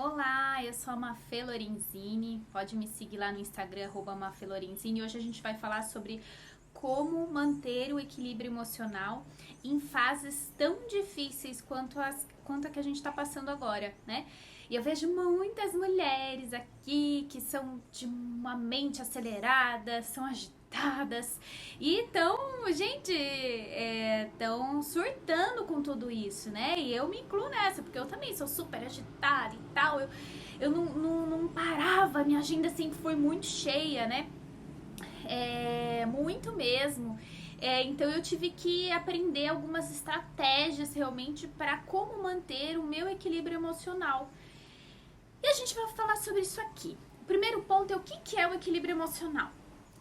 Olá, eu sou a Mafê Lorenzini, pode me seguir lá no Instagram, @Mafê Lorenzini. Hoje a gente vai falar sobre como manter o equilíbrio emocional em fases tão difíceis quanto a que a gente está passando agora, né? E eu vejo muitas mulheres aqui que são de uma mente acelerada, são agitadas e estão, gente, estão surtando com tudo isso, né? E eu me incluo nessa, porque eu também sou super agitada e tal. Eu não parava, minha agenda sempre foi muito cheia, né? Muito mesmo. Então eu tive que aprender algumas estratégias realmente para como manter o meu equilíbrio emocional. E a gente vai falar sobre isso aqui. O primeiro ponto é o que é o equilíbrio emocional.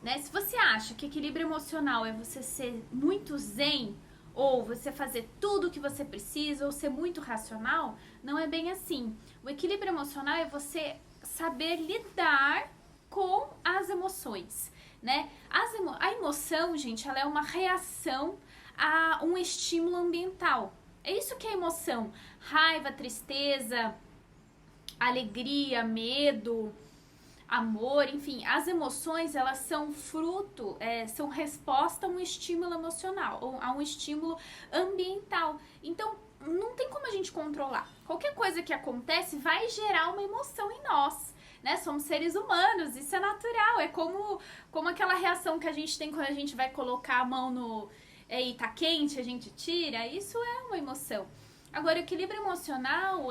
Né? Se você acha que equilíbrio emocional é você ser muito zen, ou você fazer tudo o que você precisa, ou ser muito racional, não é bem assim. O equilíbrio emocional é você saber lidar com as emoções. Né? A emoção, gente, ela é uma reação a um estímulo ambiental. É isso que é emoção. Raiva, tristeza, alegria, medo, amor, enfim, as emoções elas são fruto, são resposta a um estímulo emocional, ou a um estímulo ambiental. Então, não tem como a gente controlar. Qualquer coisa que acontece vai gerar uma emoção em nós. Né? Somos seres humanos, isso é natural. É como aquela reação que a gente tem quando a gente vai colocar a mão no. E tá quente, a gente tira. Isso é uma emoção. Agora, o equilíbrio emocional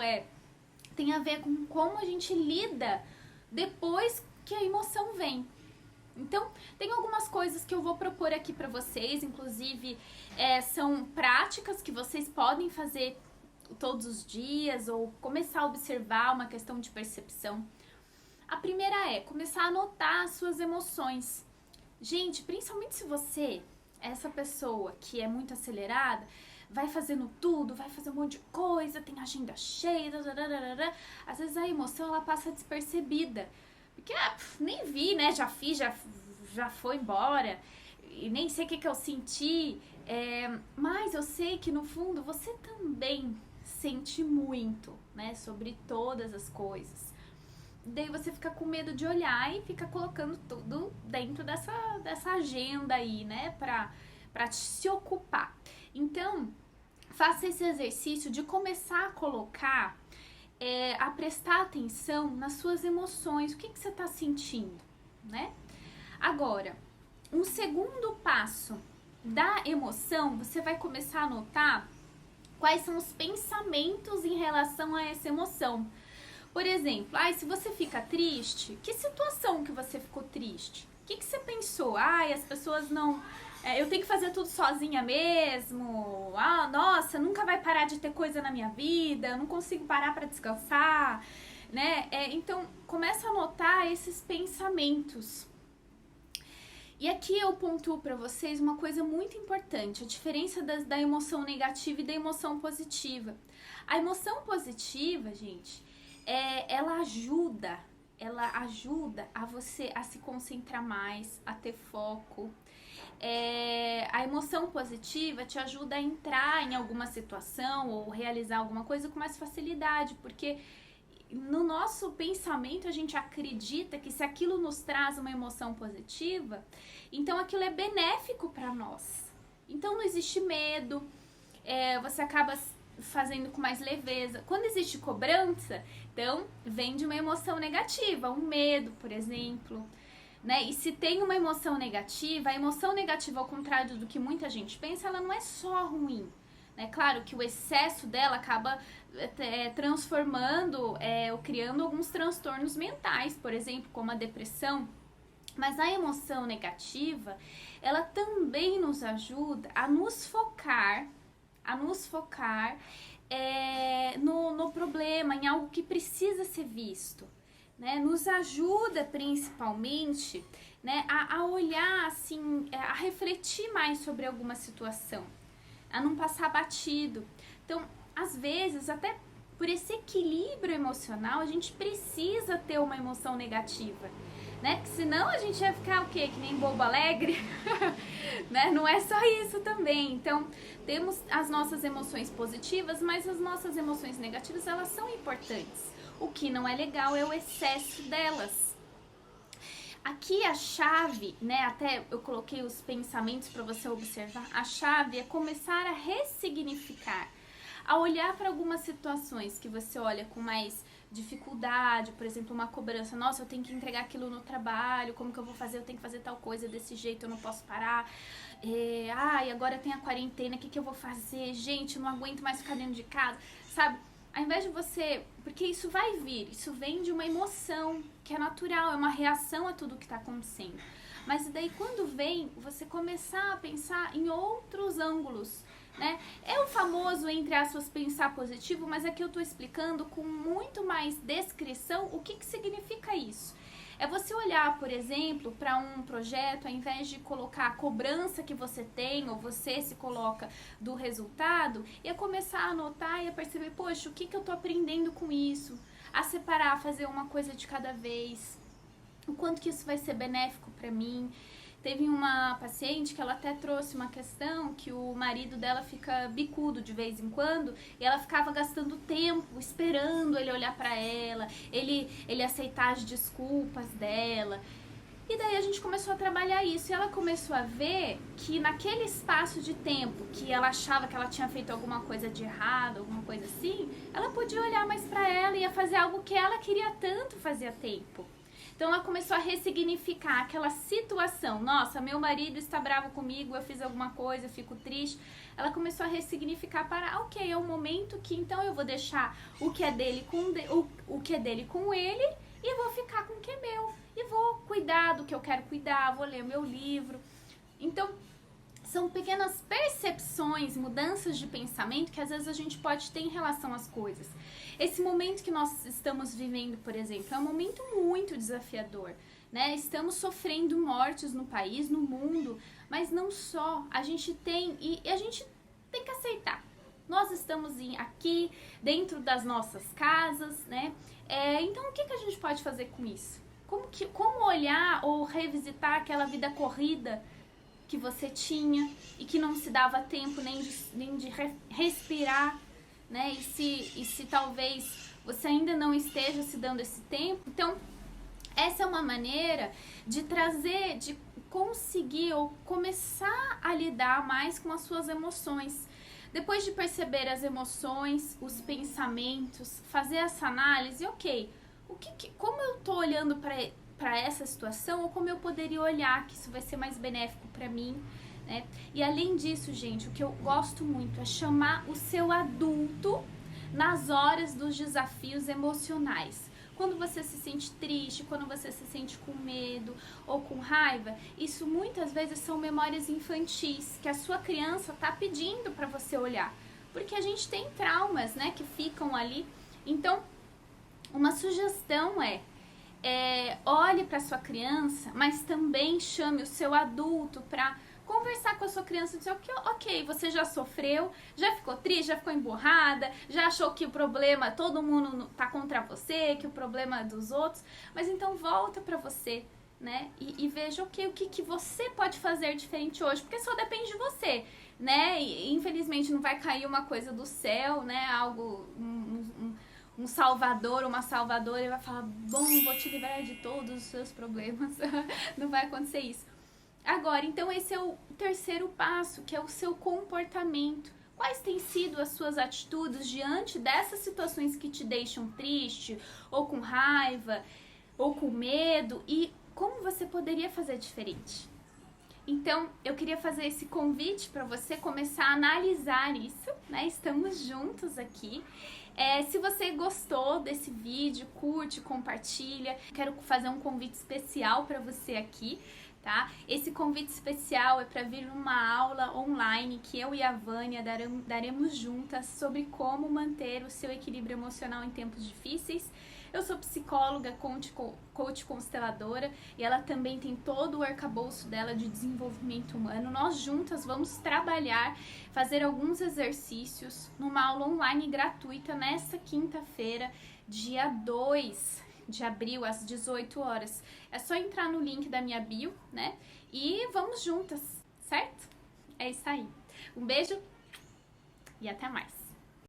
tem a ver com como a gente lida depois que a emoção vem. Então, tem algumas coisas que eu vou propor aqui para vocês, inclusive são práticas que vocês podem fazer todos os dias ou começar a observar uma questão de percepção. A primeira é começar a anotar as suas emoções. Gente, principalmente se você é essa pessoa que é muito acelerada, vai fazendo tudo, vai fazer um monte de coisa, tem agenda cheia, às vezes a emoção ela passa despercebida. Porque nem vi, né? Já fiz, já foi embora. E nem sei o que eu senti. Mas eu sei que no fundo você também sente muito, né? Sobre todas as coisas. Daí você fica com medo de olhar e fica colocando tudo dentro dessa agenda aí, né? Pra se ocupar. Então, faça esse exercício de começar a colocar, a prestar atenção nas suas emoções. O que você está sentindo, né? Agora, um segundo passo da emoção, você vai começar a notar quais são os pensamentos em relação a essa emoção. Por exemplo, se você fica triste, que situação que você ficou triste? O que você pensou? As pessoas não... eu tenho que fazer tudo sozinha mesmo. Nossa, nunca vai parar de ter coisa na minha vida. Eu não consigo parar para descansar. Né? Então, começa a notar esses pensamentos. E aqui eu pontuo para vocês uma coisa muito importante. A diferença da emoção negativa e da emoção positiva. A emoção positiva, gente... ela ajuda a você a se concentrar mais, a ter foco. A emoção positiva te ajuda a entrar em alguma situação ou realizar alguma coisa com mais facilidade, porque no nosso pensamento a gente acredita que se aquilo nos traz uma emoção positiva, então aquilo é benéfico para nós. Então não existe medo, você acaba fazendo com mais leveza. Quando existe cobrança, então vem de uma emoção negativa, um medo, por exemplo. Né? E se tem uma emoção negativa, a emoção negativa, ao contrário do que muita gente pensa, ela não é só ruim. É claro que o excesso dela acaba transformando ou criando alguns transtornos mentais, por exemplo, como a depressão. Mas a emoção negativa, ela também nos ajuda a nos focar no problema, em algo que precisa ser visto. Né? Nos ajuda principalmente, né, a olhar assim, a refletir mais sobre alguma situação, a não passar batido. Então, às vezes, até por esse equilíbrio emocional, a gente precisa ter uma emoção negativa, né? Porque senão a gente ia ficar o quê? Que nem bobo alegre, né? Não é só isso também. Então, temos as nossas emoções positivas, mas as nossas emoções negativas, elas são importantes. O que não é legal é o excesso delas. Aqui a chave, né, até eu coloquei os pensamentos para você observar, a chave é começar a ressignificar, a olhar para algumas situações que você olha com mais dificuldade, por exemplo, uma cobrança, nossa, eu tenho que entregar aquilo no trabalho, como que eu vou fazer? Eu tenho que fazer tal coisa desse jeito, eu não posso parar. E agora tem a quarentena, o que eu vou fazer? Gente, eu não aguento mais ficar dentro de casa, sabe? Ao invés de você... Porque isso vai vir, isso vem de uma emoção, que é natural, é uma reação a tudo que está acontecendo. Mas daí quando vem, você começar a pensar em outros ângulos, né? É o famoso, entre aspas, pensar positivo, mas aqui eu estou explicando com muito mais descrição o que significa isso. É você olhar, por exemplo, para um projeto, ao invés de colocar a cobrança que você tem, ou você se coloca do resultado, e a começar a anotar e a perceber, poxa, o que eu estou aprendendo com isso? A separar, a fazer uma coisa de cada vez. O quanto que isso vai ser benéfico para mim. Teve uma paciente que ela até trouxe uma questão que o marido dela fica bicudo de vez em quando e ela ficava gastando tempo esperando ele olhar pra ela, ele aceitar as desculpas dela. E daí a gente começou a trabalhar isso e ela começou a ver que naquele espaço de tempo que ela achava que ela tinha feito alguma coisa de errado, alguma coisa assim, ela podia olhar mais pra ela e ia fazer algo que ela queria tanto fazia tempo. Então ela começou a ressignificar aquela situação. Nossa, meu marido está bravo comigo, eu fiz alguma coisa, eu fico triste. Ela começou a ressignificar para, ok, é um momento que então eu vou deixar o que é dele o que é dele com ele e vou ficar com o que é meu. E vou cuidar do que eu quero cuidar, vou ler meu livro. Então, são pequenas percepções, mudanças de pensamento que às vezes a gente pode ter em relação às coisas. Esse momento que nós estamos vivendo, por exemplo, é um momento muito desafiador, né? Estamos sofrendo mortes no país, no mundo, mas não só. A gente tem, e a gente tem que aceitar. Nós estamos aqui, dentro das nossas casas, né? Então, o que a gente pode fazer com isso? Como olhar ou revisitar aquela vida corrida que você tinha e que não se dava tempo nem de respirar, né? E se talvez você ainda não esteja se dando esse tempo. Então, essa é uma maneira de trazer, de conseguir ou começar a lidar mais com as suas emoções. Depois de perceber as emoções, os pensamentos, fazer essa análise, ok, como eu tô olhando para essa situação, ou como eu poderia olhar que isso vai ser mais benéfico para mim, né? E além disso, gente, o que eu gosto muito é chamar o seu adulto nas horas dos desafios emocionais. Quando você se sente triste, quando você se sente com medo ou com raiva, isso muitas vezes são memórias infantis que a sua criança tá pedindo para você olhar, porque a gente tem traumas, né, que ficam ali. Então, uma sugestão olhe para sua criança, mas também chame o seu adulto para conversar com a sua criança e dizer, ok, você já sofreu, já ficou triste, já ficou emburrada, já achou que o problema, todo mundo tá contra você, que o problema é dos outros, mas então volta para você, né, e veja, o que você pode fazer diferente hoje, porque só depende de você, né, e infelizmente não vai cair uma coisa do céu, né, algo... um salvador, uma salvadora, e vai falar, bom, vou te livrar de todos os seus problemas. Não vai acontecer isso. Agora, então esse é o terceiro passo, que é o seu comportamento. Quais têm sido as suas atitudes diante dessas situações que te deixam triste, ou com raiva, ou com medo, e como você poderia fazer diferente? Então, eu queria fazer esse convite para você começar a analisar isso, né? Estamos juntos aqui. Se você gostou desse vídeo, curte, compartilha. Quero fazer um convite especial para você aqui, tá? Esse convite especial é para vir numa aula online que eu e a Vânia daremos juntas sobre como manter o seu equilíbrio emocional em tempos difíceis. Eu sou psicóloga, coach consteladora, e ela também tem todo o arcabouço dela de desenvolvimento humano. Nós juntas vamos trabalhar, fazer alguns exercícios numa aula online gratuita nesta quinta-feira, dia 2 de abril, às 18 horas. É só entrar no link da minha bio, né? E vamos juntas, certo? É isso aí. Um beijo e até mais.